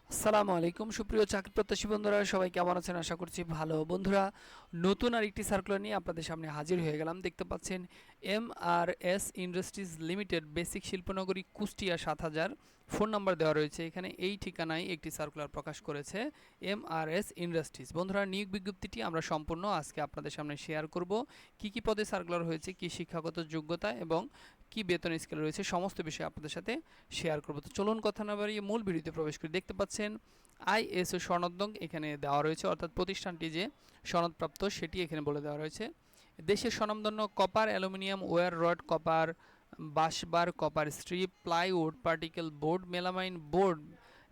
আসসালামু আলাইকুম সুপ্রিয় চাকরি প্রত্যাশী বন্ধুরা, সবাই কেমন আছেন? আশা করছি ভালো। বন্ধুরা, নতুন আরেকটি সার্কুলার নিয়ে আপনাদের সামনে হাজির হয়ে গেলাম। দেখতে পাচ্ছেন MRS ইন্ডাস্ট্রিজ লিমিটেড, বেসিক শিল্পনগরী, কুষ্টিয়া ৭০০০। ফোন নাম্বার দেওয়া রয়েছে এখানে। এই ঠিকানায় একটি সার্কুলার প্রকাশ করেছে MRS ইন্ডাস্ট্রিজ। বন্ধুরা, নিয়োগ বিজ্ঞপ্তিটি আমরা সম্পূর্ণ আজকে আপনাদের সামনে শেয়ার করব। কি কি পদে সার্কুলার হয়েছে, কি শিক্ষাগত যোগ্যতা এবং কি বেতন স্কেল রয়েছে, সমস্ত বিষয় আপনাদের সাথে শেয়ার করব। তো চলুন কথা না বাড়িয়ে মূল ভিডিওতে প্রবেশ করি। দেখতে পাচ্ছেন ISO সনদ এখানে দেওয়া রয়েছে, অর্থাৎ প্রতিষ্ঠানটি যে সনদপ্রাপ্ত সেটি এখানে বলে দেওয়া রয়েছে। দেশের স্বনামধন্য copper, aluminium, wire rod, copper busbar, copper strip, plywood, particle board, melamine board,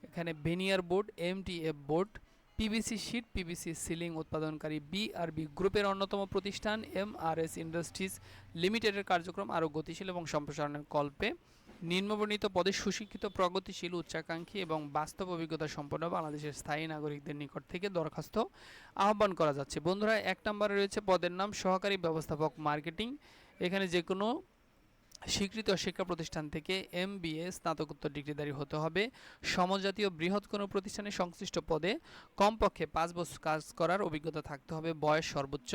এখানে veneer board, MDF board, PVC sheet, PVC ceiling উৎপাদনকারী BRB গ্রুপের অন্যতম প্রতিষ্ঠান MRS ইন্ডাস্ট্রিজ লিমিটেডের কার্যক্রম আরও গতিশীল এবং সম্প্রসারণের কল্পে নিম্নবর্ণিত পদে সুশিক্ষিত, প্রগতিশীল, উচ্চাকাঙ্ক্ষী এবং বাস্তব অভিজ্ঞতা সম্পন্ন বাংলাদেশের স্থায়ী নাগরিকদের নিকট থেকে দরখাস্ত আহ্বান করা যাচ্ছে। বন্ধুরা, ১ নম্বরে রয়েছে পদের নাম সহকারী ব্যবস্থাপক মার্কেটিং। এখানে যে কোনো স্বীকৃত শিক্ষা প্রতিষ্ঠান থেকে MBA স্নাতকোত্তর ডিগ্রিধারী হতে হবে। সমজাতীয় বৃহৎ কোনো প্রতিষ্ঠানে সংশ্লিষ্ট পদে কমপক্ষে 5 বছর কাজ করার অভিজ্ঞতা থাকতে হবে। বয়স সর্বোচ্চ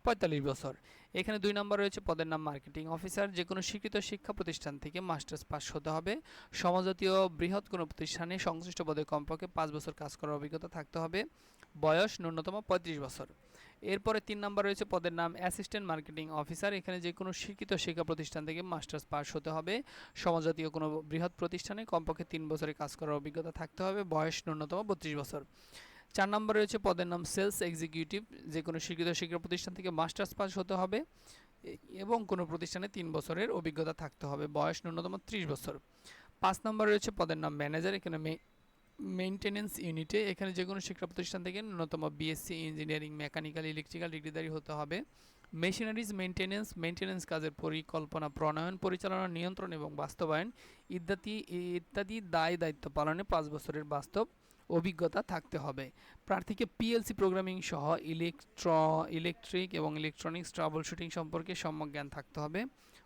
45 বছর। এখানে 2 নম্বর রয়েছে পদের নাম মার্কেটিং অফিসার। যে কোনো স্বীকৃত শিক্ষা প্রতিষ্ঠান থেকে মাস্টার্স পাস হতে হবে। সমজাতীয় বৃহৎ কোনো প্রতিষ্ঠানে সংশ্লিষ্ট পদে কমপক্ষে 5 বছর কাজ করার অভিজ্ঞতা থাকতে হবে। বয়স ন্যূনতম 35 বছর। এরপরে 3 নম্বর রয়েছে পদের নাম অ্যাসিস্ট্যান্ট মার্কেটিং অফিসার। এখানে যে কোনো স্বীকৃত শিক্ষা প্রতিষ্ঠান থেকে মাস্টার্স পাস হতে হবে। সমজাতীয় কোনো বৃহৎ প্রতিষ্ঠানে কমপক্ষে 3 বছরের কাজ করার অভিজ্ঞতা থাকতে হবে। বয়স ন্যূনতম 32 বছর। 4 নম্বর রয়েছে পদের নাম সেলস এক্সিকিউটিভ। যে কোনো স্বীকৃত শিক্ষা প্রতিষ্ঠান থেকে মাস্টার্স পাস হতে হবে এবং কোনো প্রতিষ্ঠানে 3 বছরের অভিজ্ঞতা থাকতে হবে। বয়স ন্যূনতম 30 বছর। 5 নম্বর রয়েছে পদের নাম ম্যানেজার। এখানে মেইনটেনেন্স ইউনিটে। এখানে যে কোনো শিক্ষা প্রতিষ্ঠান থেকে ন্যূনতম BSc ইঞ্জিনিয়ারিং, মেকানিক্যাল, ইলেকট্রিক্যাল ডিগ্রিধারী হতে হবে। মেশিনারিজ মেইনটেনেন্স কাজের পরিকল্পনা, প্রণয়ন, পরিচালনা, নিয়ন্ত্রণ এবং বাস্তবায়ন ইত্যাদি দায় দায়িত্ব পালনে 5 বছরের বাস্তব অভিজ্ঞতা থাকতে হবে। প্রার্থীকে PLC প্রোগ্রামিং সহ ইলেকট্রিক এবং ইলেকট্রনিক্স ট্রাবল শুটিং সম্পর্কে সম্যক জ্ঞান থাকতে হবে।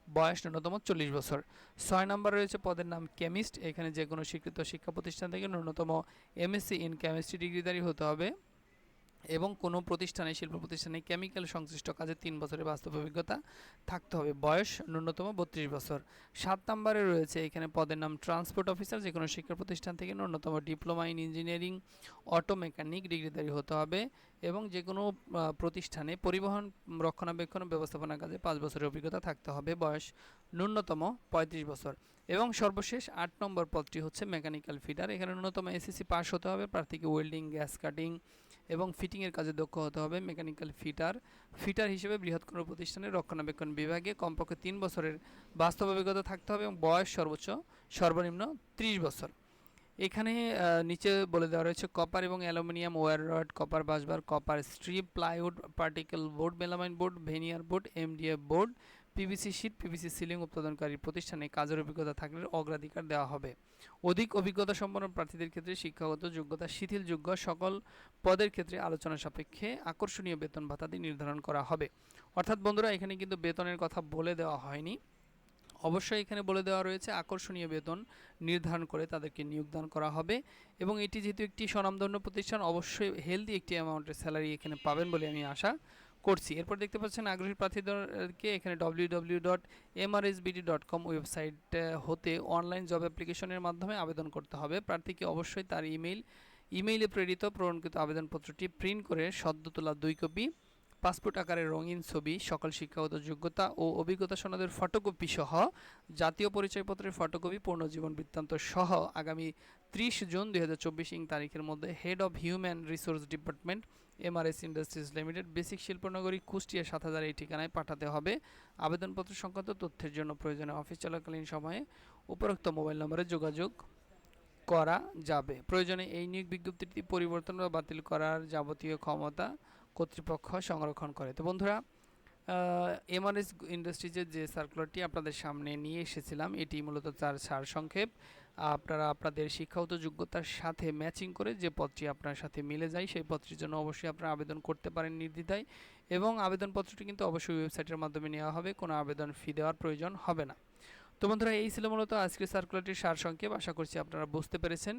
বয়স ন্যূনতম 40 বছর। 6 নম্বর রয়েছে পদের নাম কেমিস্ট। এখানে যে কোনো স্বীকৃত শিক্ষা প্রতিষ্ঠান থেকে ন্যূনতম MSc ইন কেমিস্ট্রি ডিগ্রিধারী হতে হবে এবং কোনো প্রতিষ্ঠানে, শিল্প প্রতিষ্ঠানে কেমিক্যাল সংশ্লিষ্ট কাজে 3 বছরের বাস্তব অভিজ্ঞতা থাকতে হবে। বয়স ন্যূনতম 32 বছর। 7 নম্বরে রয়েছে এখানে পদের নাম ট্রান্সপোর্ট অফিসার। যে কোনো শিক্ষা প্রতিষ্ঠান থেকে ন্যূনতম diploma in engineering, auto mechanic ডিগ্রিধারী হতে হবে এবং যে কোনো প্রতিষ্ঠানে পরিবহন, রক্ষণাবেক্ষণ ও ব্যবস্থাপনা কাজে 5 বছরের অভিজ্ঞতা থাকতে হবে। বয়স ন্যূনতম 35 বছর। এবং সর্বশেষ 8 নম্বর পদটি হচ্ছে মেকানিক্যাল ফিটার। এখানে ন্যূনতম SSC পাস হতে হবে। প্রার্থীকে ওয়েল্ডিং, গ্যাস কাটিং এবং ফিটিংয়ের কাজে দক্ষ হতে হবে। মেকানিক্যাল ফিটার হিসেবে বৃহৎ কোনো প্রতিষ্ঠানের রক্ষণাবেক্ষণ বিভাগে কমপক্ষে 3 বছরের বাস্তব অভিজ্ঞতা থাকতে হবে এবং বয়স সর্বনিম্ন 30 বছর। এখানে নিচে বলে দেওয়া রয়েছে কপার এবং aluminium, wire rod, copper busbar, copper strip, plywood, particle board, melamine board, veneer board, MDF board, PVC sheet, PVC ceiling উৎপাদনকারী প্রতিষ্ঠানে কাজের অভিজ্ঞতা থাকলে অগ্রাধিকার দেওয়া হবে। অধিক অভিজ্ঞতা সম্পন্ন প্রার্থীদের ক্ষেত্রে শিক্ষাগত যোগ্যতা শিথিলযোগ্য। সকল পদের ক্ষেত্রে আলোচনা সাপেক্ষে আকর্ষণীয় বেতন ভাতাদি নির্ধারণ করা হবে। অর্থাৎ বন্ধুরা, এখানে কিন্তু বেতনের কথা বলে দেওয়া হয়নি। অবশ্যই এখানে বলে দেওয়া রয়েছে আকর্ষণীয় বেতন নির্ধারণ করে তাদেরকে নিয়োগদান করা হবে এবং এটি যেহেতু একটি স্বনামধন্য প্রতিষ্ঠান, অবশ্যই হেলদি একটি অ্যামাউন্টের স্যালারি এখানে পাবেন বলে আমি আশা করছি। এরপর দেখতে পাচ্ছেন আগ্রহী প্রার্থীদেরকে এখানে www.mrsbd.com ওয়েবসাইট হতে অনলাইন জব অ্যাপ্লিকেশনের মাধ্যমে আবেদন করতে হবে। প্রার্থীকে অবশ্যই তার ইমেইলে প্রেরিত প্রণকৃত আবেদনপত্রটি প্রিন্ট করে সদ্য তোলা 2 কপি, পাসপোর্ট আকারের রঙিন ছবি, সকল শিক্ষাগত যোগ্যতা ও অভিজ্ঞতা সনদের ফটোকপি সহ জাতীয় পরিচয়পত্রের ফটোকপি, পূর্ণজীবন বৃত্তান্ত সহ আগামী 30 জুন 2024 তারিখের মধ্যে head of human resource department, MRS industries limited, বেসিক শিল্পনগরী, কুষ্টিয়া 7000 এই ঠিকানায় পাঠাতে হবে। আবেদনপত্র সংক্রান্ত তথ্যের জন্য প্রয়োজনীয় অফিস চলাকালীন সময়ে উপরোক্ত মোবাইল নম্বরে যোগাযোগ করা যাবে। প্রয়োজনে এই নিয়োগ বিজ্ঞপ্তিটি পরিবর্তন বা বাতিল করার যাবতীয় ক্ষমতা কর্তৃপক্ষ সংরক্ষণ করে। তো বন্ধুরা, MRS ইন্ডাস্ট্রিজের যে সার্কুলারটি আপনাদের সামনে নিয়ে এসেছিলাম, এটি মূলত তার সারসংক্ষেপ। আপনারা আপনাদের শিক্ষাগত যোগ্যতার সাথে ম্যাচিং করে যে পদটি আপনার সাথে মিলে যায় সেই পদটির জন্য অবশ্যই আপনারা আবেদন করতে পারেন নির্দ্বিধায় এবং আবেদনপত্রটি কিন্তু অবশ্যই ওয়েবসাইটের মাধ্যমে নেওয়া হবে, কোনো আবেদন ফি দেওয়ার প্রয়োজন হবে না। তো বন্ধুরা এই ছিল মূলত আজকের সার্কুলারটির সারসংক্ষেপ। আশা করছি আপনারা বুঝতে পেরেছেন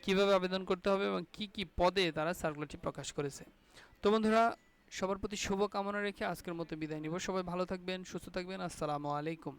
কিভাবে আবেদন করতে হবে এবং কি কি পদে তারা সার্কুলারটি প্রকাশ করেছে। তো বন্ধুরা সবার প্রতি শুভ কামনা রেখে আজকের মতো বিদায় নিব। সবাই ভালো থাকবেন, সুস্থ থাকবেন। আসসালামু আলাইকুম।